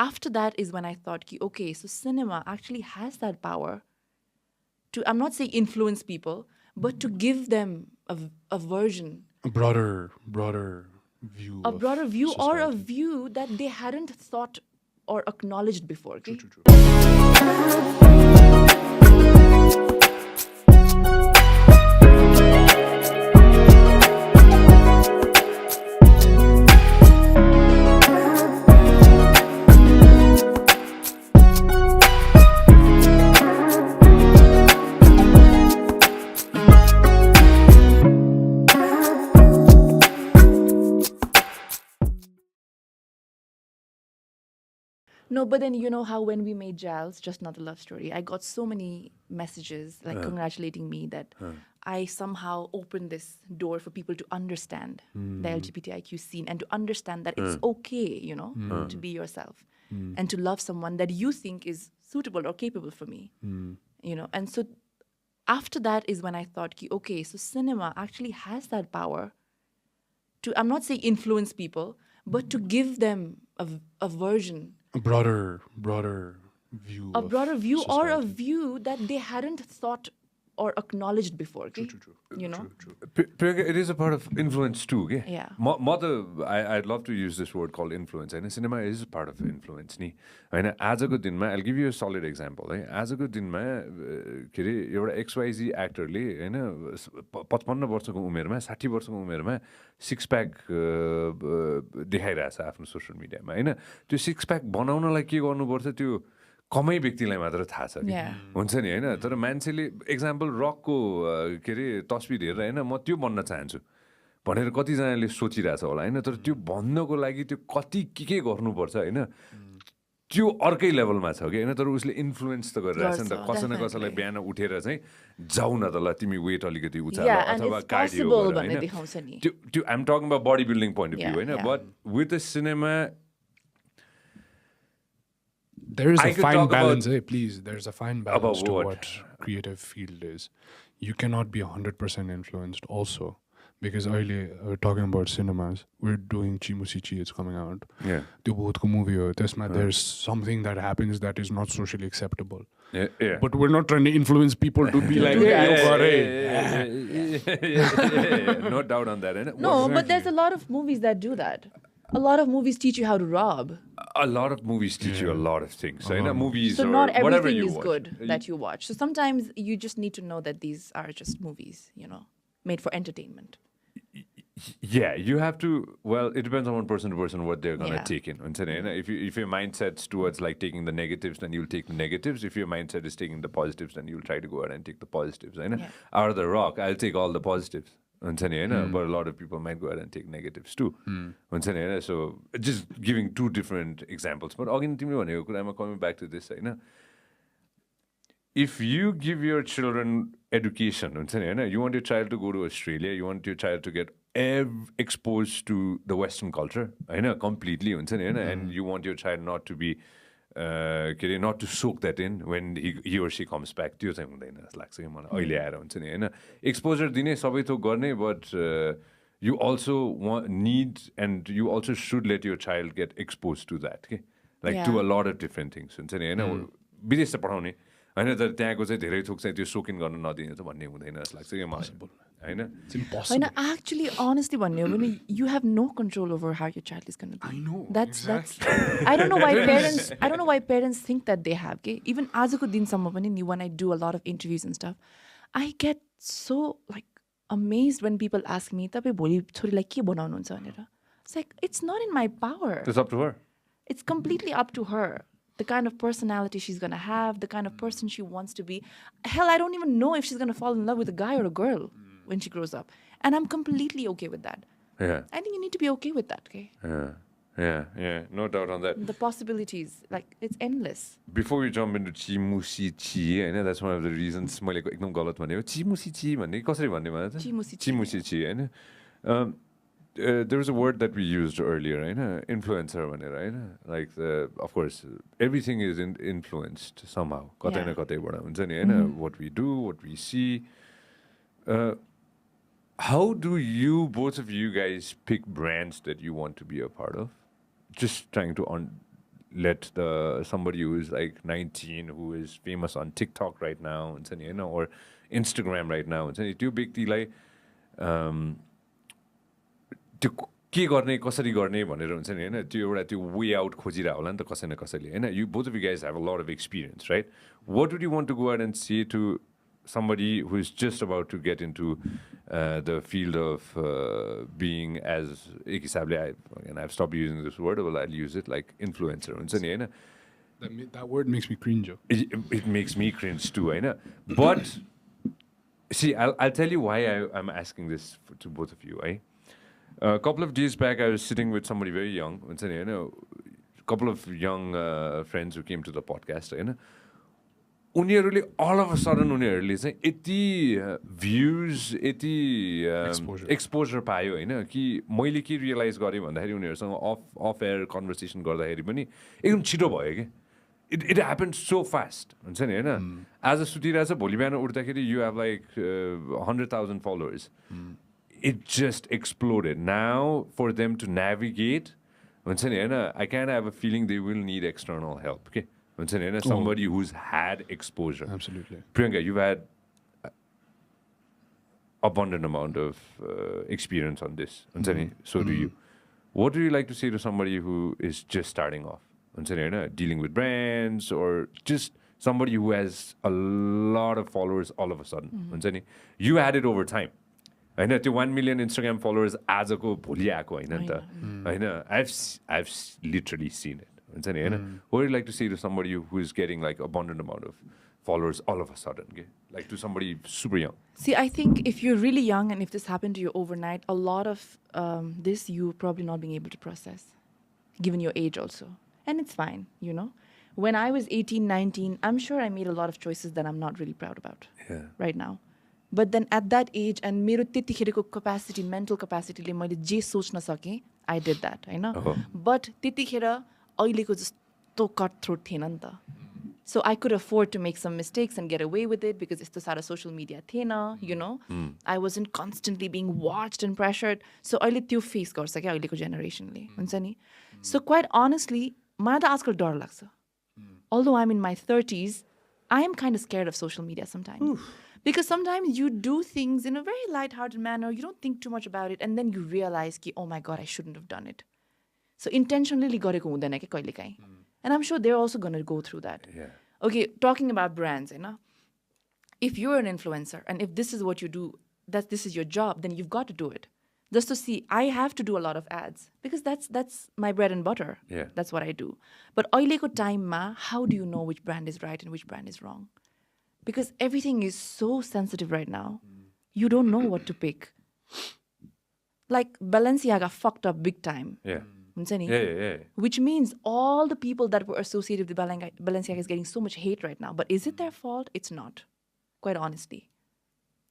after that is when I thought, okay, so cinema actually has that power to, I'm not saying influence people, but to give them a version, A broader view a broader view, society. or a view that they hadn't thought or acknowledged before. Okay? True. No, but then you know how when we made Giles, Just Not a Love Story, I got so many messages like congratulating me that I somehow opened this door for people to understand the LGBTIQ scene and to understand that it's okay, you know, to be yourself and to love someone that you think is suitable or capable for me, you know. And so after that is when I thought, okay, so cinema actually has that power to, I'm not saying influence people, but to give them a version, A broader view. a broader view, or a society. view that they hadn't thought or acknowledged before. Okay? True. You know? True. Priyanka, it is a part of influence too, okay? Yeah. I'd love to use this word called influence. And cinema is a part of influence. Ni. होइन आजको दिनमा I'll give you a solid example. है आजको दिनमा के अरे एउटा XYZ एक्टरले होइन 55 वर्षको उमेरमा 60 वर्षको उमेरमा सिक्स प्याक देखाइरहेछ आफ्नो सोसियल मिडियामा होइन त्यो सिक्स प्याक बनाउनलाई के गर्नुपर्छ त्यो कमै व्यक्तिलाई मात्र थाहा छ कि हुन्छ नि होइन तर मान्छेले एक्जाम्पल रकको के अरे तस्बिर हेरेर होइन म त्यो बन्न चाहन्छु भनेर कतिजनाले सोचिरहेछ होला होइन तर त्यो भन्नको लागि त्यो कति के गर्नुपर्छ होइन त्यो अर्कै लेभलमा छ कि होइन तर उसले इन्फ्लुएन्स त गरिरहेछ नि त कसै न कसैलाई बिहान उठेर चाहिँ जाऊ न त ल तिमी वेट अलिकति उचाल अथवा कार्डियो होइन त्यो I'm talking about bodybuilding point of view होइन but with the cinema There is I a could fine talk balance, about- please. There's a fine balance to what? what creative field is. You cannot be 100% influenced also. Because earlier, we're talking about cinemas. We're doing Chimusi Chi, it's coming out. Yeah. The both movie ho, there's something that happens that is not socially acceptable. Yeah. But we're not trying to influence people to be like, No doubt on that. Right? No, but there's a lot of movies that do that. A lot of movies teach you how to rob. A lot of movies teach you a lot of things. Right? Movies So or not whatever everything you is watch. good that you watch. So sometimes you just need to know that these are just movies, you know, made for entertainment. Yeah, you have to. Well, it depends on one person to person what they're gonna Yeah. take in. If your mindset's towards like taking the negatives, then you'll take the negatives. If your mindset is taking the positives, then you'll try to go out and take the positives. Right? Yeah. Out of the rock, I'll take all the positives. But a lot of people might go ahead and take negatives too. So just giving two different examples. But again, I'm coming back to this. If you give your children education, you want your child to go to Australia, you want your child to get exposed to the Western culture, completely, and you want your child not to be, not to soak that in when he or she comes back. त्यो चाहिँ हुँदैन जस्तो लाग्छ कि मलाई अहिले आएर हुन्छ नि होइन एक्सपोजर दिने सबै थोक गर्ने but you also need and you also should let your child get exposed to that to a lot of different things हुन्छ नि होइन विदेश त पठाउने होइन तर त्यहाँको चाहिँ धेरै थोक चाहिँ त्यो सोकिन गर्न नदिने त भन्ने हुँदैन जस्तो लाग्छ कि मलाई होइन It's impossible. And actually, honestly, you have no control over how your child is going to be. I know, That's exactly. I don't know why parents think that they have. Okay? Even आजको दिनसम्म पनि नि when I do a lot of interviews and stuff, I get so like amazed when people ask me, तपाईँ भोलि छोरीलाई के बनाउनुहुन्छ भनेर. It's like it's not in my power. It's up to her. It's completely up to her. The kind of personality she's going to have, the kind of person she wants to be. Hell, I don't even know if she's going to fall in love with a guy or a girl when she grows up. And I'm completely okay with that. Yeah. I think you need to be okay with that, okay? Yeah. No doubt on that. The possibilities, like, it's endless. Before we jump into Chimusi Chi, that's one of the reasons मैले एकदम गलत भनेको Chimusi Chi भन्ने कसरी भन्ने भने त Chimusi Chi. Chimusi Chi होइन there was a word that we used earlier होइन influencer भनेर होइन like of course everything is influenced somehow कतै न कतैबाट हुन्छ नि होइन what we do, what we see. How do you, both of you guys, pick brands that you want to be a part of? Just trying to let somebody who is like 19 who is famous on TikTok right now or Instagram right now त्यो व्यक्तिलाई त्यो के गर्ने कसरी गर्ने भनेर हुन्छ नि हैन त्यो एउटा त्यो वे आउट खोजिरा होला नि त कसै न कसैले हैन you both of you guys have a lot of experience, right? What would you want to go out and say to somebody who is just about to get into the field of being as एक हिसाबले and I've stopped using this word, well I'll use it like influencer हुन्छ नि हैन That word makes me cringe. it makes me cringe too Hahn but see I'll tell you why I'm asking this to both of you eh? A couple of days back I was sitting with somebody very young हुन्छ नि हैन a couple of young friends who came to the podcast हैन उनीहरूले all of a sudden उनीहरूले चाहिँ यति views यति exposure पायो हैन कि मैले के realise गरेँ भन्दाखेरि उनीहरूसँग अफ एयर कन्भर्सेसन गर्दाखेरि पनि एकदम छिटो भयो कि it happened so fast हुन्छ नि हैन आज सुतिरहेछ भोलि बिहान उठ्दाखेरि you have like 100,000 followers it just exploded. Now for them to navigate हुन्छ नि हैन I kind of have a feeling they will need external help okay हुन्छ नि हैन somebody who's had exposure. Absolutely. Priyanka, you've had abundant amount of experience on this हुन्छ नि so do you. What do you like to say to somebody who is just starting off हुन्छ नि हैन dealing with brands or just somebody who has a lot of followers all of a sudden हुन्छ नि you had it over time हैन त्यो 1 million Instagram followers आजको भोलि आएको हैन नि त हैन I've literally seen it हुन्छ नि हैन what would you like to say to somebody who is getting like abundant amount of followers all of a sudden okay? Like to somebody super young. See, I think if you're really young and if this happened to you overnight, a lot of this you probably not being able to process, given your age also. And it's fine, you know. When I was 18, 19, I'm sure I made a lot of choices that I'm not really proud about right now. But then at that age, and मेरो त्यतिखेरको capacity, mental capacity ले मैले जे सोच्न सकेँ, I did that, Hahn. But त्यतिखेर अहिलेको जस्तो cutthroat थिएन नि त. So I could afford to make some mistakes and get away with it because यस्तो सारा social media थिएन, you know. I wasn't constantly being watched and pressured. So अहिले त्यो face गर्छ क्या अहिलेको generationले, हुन्छ नि. So quite honestly, मलाई त आजकल डर लाग्छ. Although I'm in my 30s, I am kind of scared of social media sometimes. Because sometimes you do things in a very light-hearted manner, you don't think too much about it, and then you realize, ki, oh my God, I shouldn't have done it. So intentionally gareko huँदैन के कहिलेकाहीँ. And I'm sure they're also going to go through that. Yeah. Okay, talking about brands, you know, if you're an influencer and if this is what you do, that this is your job, then you've got to do it. Just to see, I have to do a lot of ads because that's my bread and butter. Yeah. That's what I do. But अहिलेको टाइममा, how do you know which brand is right and which brand is wrong? Because everything is so sensitive right now. You don't know what to pick. Like Balenciaga fucked up big time. Yeah. हुन्छ नि? Yeah. Which means all the people that were associated with Balenciaga is getting so much hate right now. But is it their fault? It's not. Quite honestly.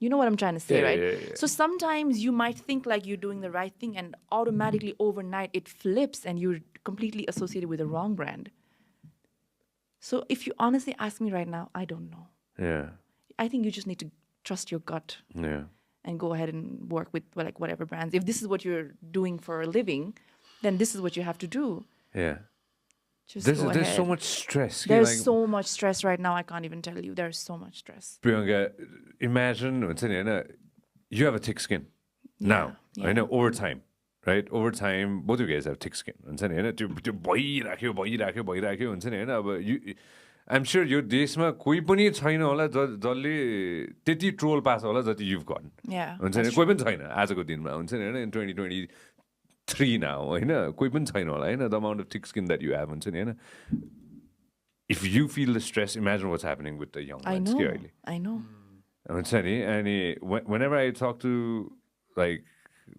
You know what I'm trying to say, right? Yeah. So sometimes you might think like you're doing the right thing and automatically overnight it flips and you're completely associated with the wrong brand. So if you honestly ask me right now, I don't know. Yeah. I think you just need to trust your gut Yeah. and go ahead and work with like whatever brands. If this is what you're doing for a living, then this is what you have to do. Yeah. Just There's go so ahead. much stress. There's like, so much stress right now. I can't even tell you. There's so much stress. Priyanka, imagine हुन्छ नि हैन you have a thick skin now. Yeah. I know over time, right? Over time, both of you guys have thick skin. हुन्छ नि हैन त्यो भइराख्यो हुन्छ नि हैन अब I'm sure यो देशमा कोही पनि छैन होला जसले त्यति ट्रोल पास होला जति you've gotten. Yeah. हुन्छ नि कोही पनि छैन आजको दिनमा हुन्छ नि हैन in 2023 now हैन कोही पनि छैन होला हैन the amount of thick skin that you have हुन्छ नि हैन if you feel the stress, imagine what's happening with the young ones I know. अहिले. I know. हुन्छ नि अनि whenever I talk to like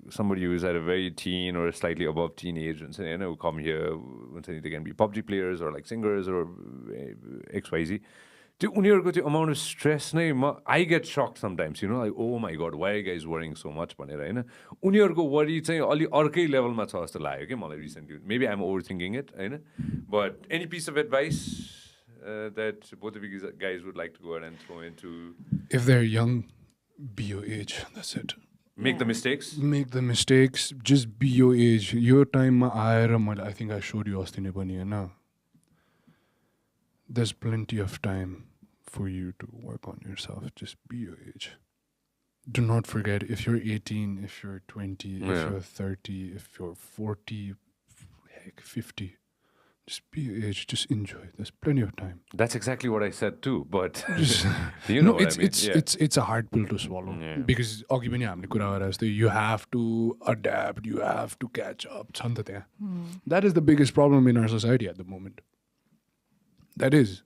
somebody who's at a very teen or slightly above teenage हुन्छ नि हैन who come here हुन्छ नि they can be PUBG players or like singers or XYZ त्यो उनीहरूको त्यो amount of stress नै I get shocked sometimes you know like oh my god why are you guys worrying so much भनेर हैन उनीहरूको worry चाहिँ अलि अर्कै लेभलमा छ जस्तो लाग्यो के मलाई recently maybe I'm overthinking it Hahn but any piece of advice that both of you guys would like to go ahead and throw into If they're young, be your age. That's it. make the mistakes Make the mistakes. Just be your age. Your time ma आएर मैले I think I showed you अस्ति नै पनि हैन there's plenty of time for you to work on yourself. Just be your age. Do not forget, if you're 18, if you're 20, if you're 30, if you're 40, heck, 50, just be your age. Just enjoy. There's plenty of time. That's exactly what I said too, but Just, you know what it's, I mean. it's a hard pill to swallow. Yeah. Because you have to adapt, you have to catch up. That is the biggest problem in our society at the moment. That is,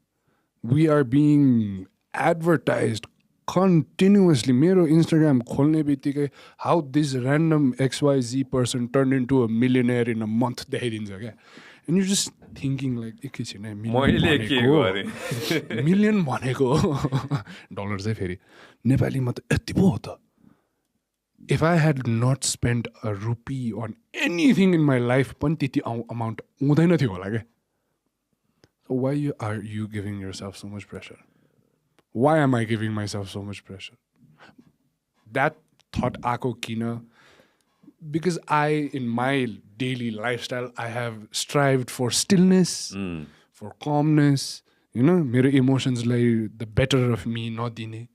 we are being advertised continuously. Mero Instagram kholne bittikai how this random XYZ person turned into a millionaire in a month dekhidincha kya. And you're just thinking like एकैछिन है million भनेको dollar चाहिँ फेरि नेपालीमा त यति पो हो त. If I had not spent a rupee on anything in my life पनि त्यति amount हुँदैन थियो होला के. So why are you giving yourself so much pressure? Why am I giving myself so much pressure? That thought aako kina, because I, in my daily lifestyle, I have strived for stillness, for calmness, मेरो emotions like the better of me nadine.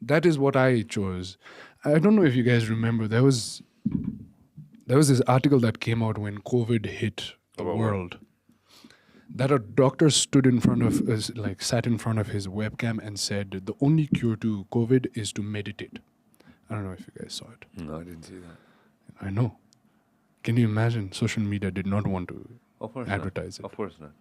That is what I chose. I don't know if you guys remember, there was this article that came out when COVID hit the world. That a doctor stood in front of us, like sat in front of his webcam and said the only cure to COVID is to meditate. I don't know if you guys saw it. No, I didn't see that. I know. Can you imagine? Social media did not want to advertise it. Of course not.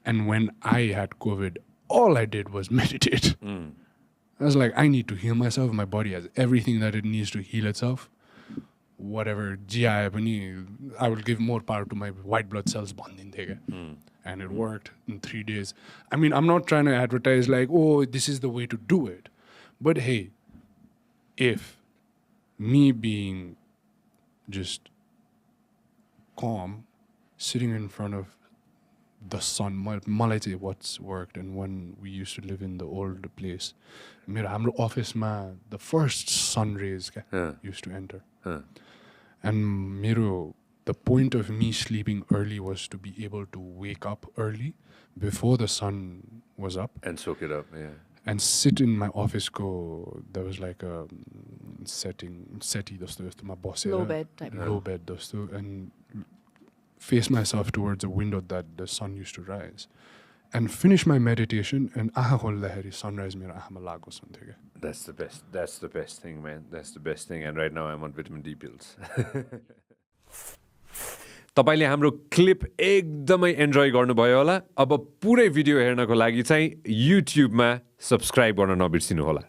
And when I had COVID, all I did was meditate. I was like, I need to heal myself. My body has everything that it needs to heal itself. Whatever GI, I will give more power to my white blood cells. And it worked in 3 days. I mean, I'm not trying to advertise like, oh, this is the way to do it. But hey, if me being just calm, sitting in front of the sun, मलाई चाहिँ what's worked, and when we used to live in the old place, हाम्रो office-मा the first sun rays used to enter. And the point of me sleeping early was to be able to wake up early before the sun was up. And soak it up, And sit in my office there was like a seti dasto ma bosera. Low bed type. Low bed dasto, and face myself towards a window that the sun used to rise. And finish my meditation, and sunrise mero akhama lagos huन्थ्यो के. That's the best. That's the best thing, man. That's the best thing. And right now I'm on vitamin D pills. तपाईले हाम्रो clip एकदमै enjoy गर्नुभयो होला. अब पुरै video हेर्नको लागि चाहिँ युट्युबमा सब्स्क्राइब गर्न नबिर्सिनु होला.